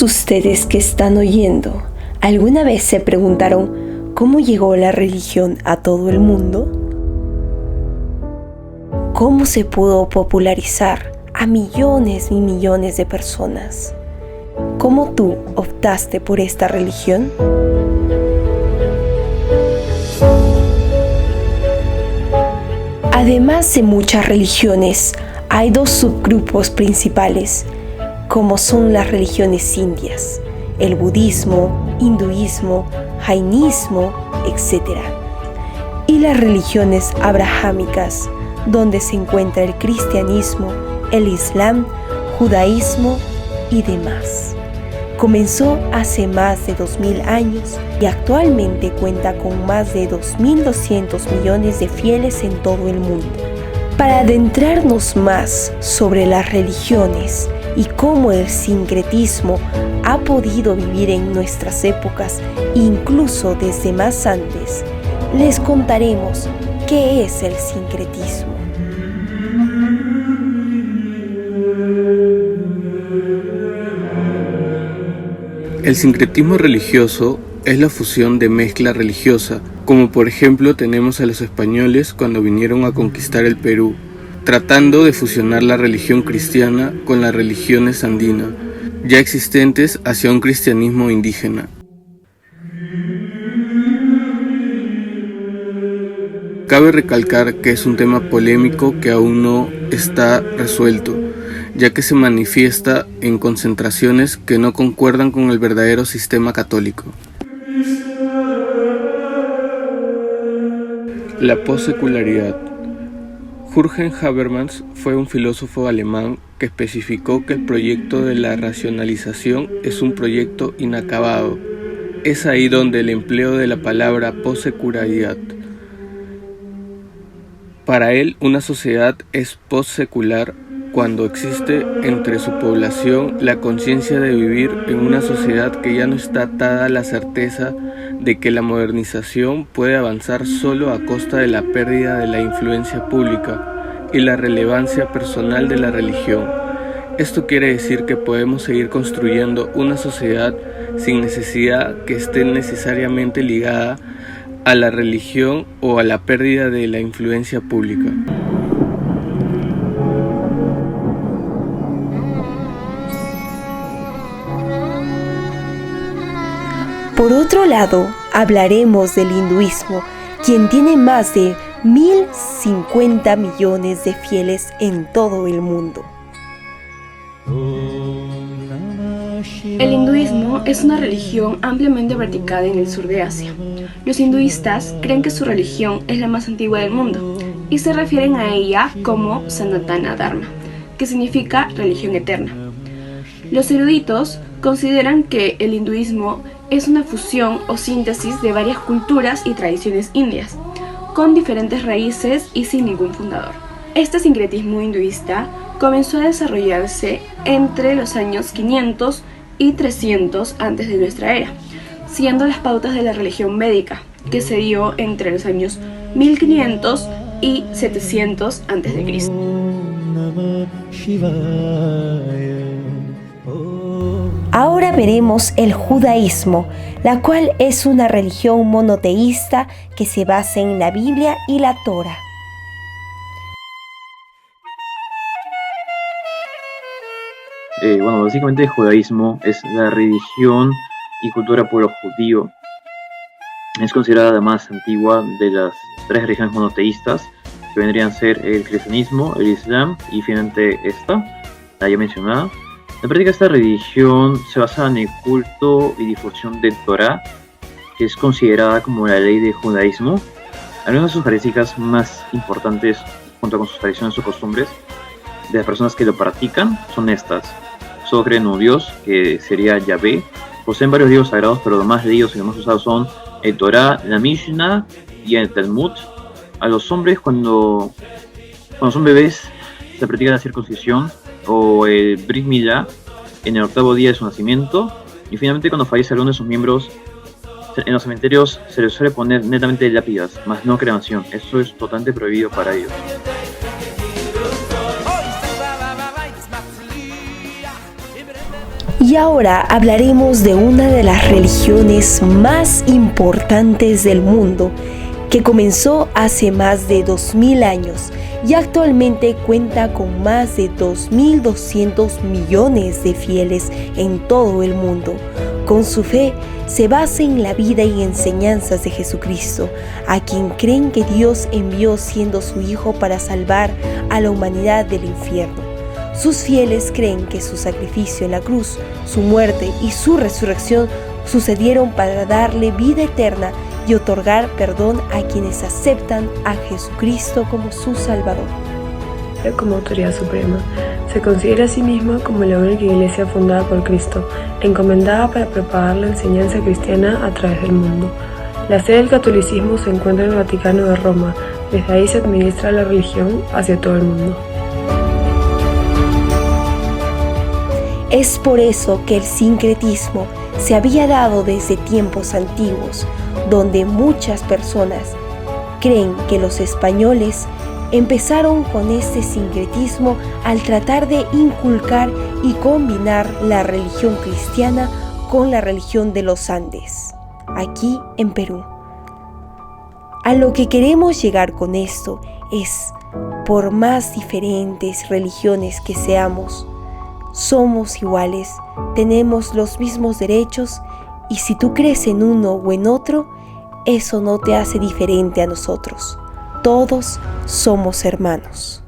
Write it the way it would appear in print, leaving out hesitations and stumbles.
Todos ustedes que están oyendo, ¿alguna vez se preguntaron cómo llegó la religión a todo el mundo? ¿Cómo se pudo popularizar a millones y millones de personas? ¿Cómo tú optaste por esta religión? Además de muchas religiones, hay dos subgrupos principales, como son las religiones indias, el budismo, hinduismo, jainismo, etc. Y las religiones abrahámicas, donde se encuentra el cristianismo, el islam, judaísmo y demás. Comenzó hace más de 2000 años y actualmente cuenta con más de 2.200 millones de fieles en todo el mundo. Para adentrarnos más sobre las religiones y cómo el sincretismo ha podido vivir en nuestras épocas, incluso desde más antes, les contaremos qué es el sincretismo. El sincretismo religioso es la fusión de mezcla religiosa, como por ejemplo tenemos a los españoles cuando vinieron a conquistar el Perú, tratando de fusionar la religión cristiana con las religiones andinas, ya existentes hacia un cristianismo indígena. Cabe recalcar que es un tema polémico que aún no está resuelto, ya que se manifiesta en concentraciones que no concuerdan con el verdadero sistema católico. La possecularidad. Jürgen Habermas fue un filósofo alemán que especificó que el proyecto de la racionalización es un proyecto inacabado. Es ahí donde el empleo de la palabra possecularidad. Para él, una sociedad es postsecular cuando existe entre su población la conciencia de vivir en una sociedad que ya no está atada a la certeza de que la modernización puede avanzar solo a costa de la pérdida de la influencia pública y la relevancia personal de la religión. Esto quiere decir que podemos seguir construyendo una sociedad sin necesidad que esté necesariamente ligada a la religión o a la pérdida de la influencia pública. Por otro lado, hablaremos del hinduismo, quien tiene más de 1.050 millones de fieles en todo el mundo. El hinduismo es una religión ampliamente practicada en el sur de Asia. Los hinduistas creen que su religión es la más antigua del mundo y se refieren a ella como Sanatana Dharma, que significa religión eterna. Los eruditos consideran que el hinduismo es una fusión o síntesis de varias culturas y tradiciones indias, con diferentes raíces y sin ningún fundador. Este sincretismo hinduista comenzó a desarrollarse entre los años 500 y 300 antes de nuestra era, siguiendo las pautas de la religión védica, que se dio entre los años 1500 y 700 antes de Cristo. Ahora veremos el judaísmo, la cual es una religión monoteísta que se basa en la Biblia y la Torá. Básicamente el judaísmo es la religión y cultura pueblo judío. Es considerada la más antigua de las tres religiones monoteístas, que vendrían a ser el cristianismo, el islam y finalmente esta, la ya mencionada. En práctica, esta religión se basa en el culto y difusión del Torá, que es considerada como la ley del judaísmo. Algunas de sus características más importantes, junto con sus tradiciones o costumbres, de las personas que lo practican, son estas. Solo creen en un Dios, que sería Yahvé. Poseen varios libros sagrados, pero los más leídos y los más usados son el Torá, la Mishnah y el Talmud. A los hombres, cuando son bebés, se practica la circuncisión o el Brit Milá en el 8º día de su nacimiento, y finalmente cuando fallece alguno de sus miembros, en los cementerios se les suele poner netamente lápidas, más no cremación. Esto es totalmente prohibido para ellos. Y ahora hablaremos de una de las religiones más importantes del mundo, que comenzó hace más de 2000 años y actualmente cuenta con más de 2.200 millones de fieles en todo el mundo. Con su fe se basa en la vida y enseñanzas de Jesucristo, a quien creen que Dios envió siendo su Hijo para salvar a la humanidad del infierno. Sus fieles creen que su sacrificio en la cruz, su muerte y su resurrección sucedieron para darle vida eterna y otorgar perdón a quienes aceptan a Jesucristo como su Salvador. Como autoridad suprema, se considera a sí misma como la única iglesia fundada por Cristo, encomendada para propagar la enseñanza cristiana a través del mundo. La sede del catolicismo se encuentra en el Vaticano de Roma. Desde ahí se administra la religión hacia todo el mundo. Es por eso que el sincretismo se había dado desde tiempos antiguos, donde muchas personas creen que los españoles empezaron con este sincretismo al tratar de inculcar y combinar la religión cristiana con la religión de los Andes, aquí en Perú. A lo que queremos llegar con esto es, por más diferentes religiones que seamos, somos iguales, tenemos los mismos derechos y si tú crees en uno o en otro, eso no te hace diferente a nosotros. Todos somos hermanos.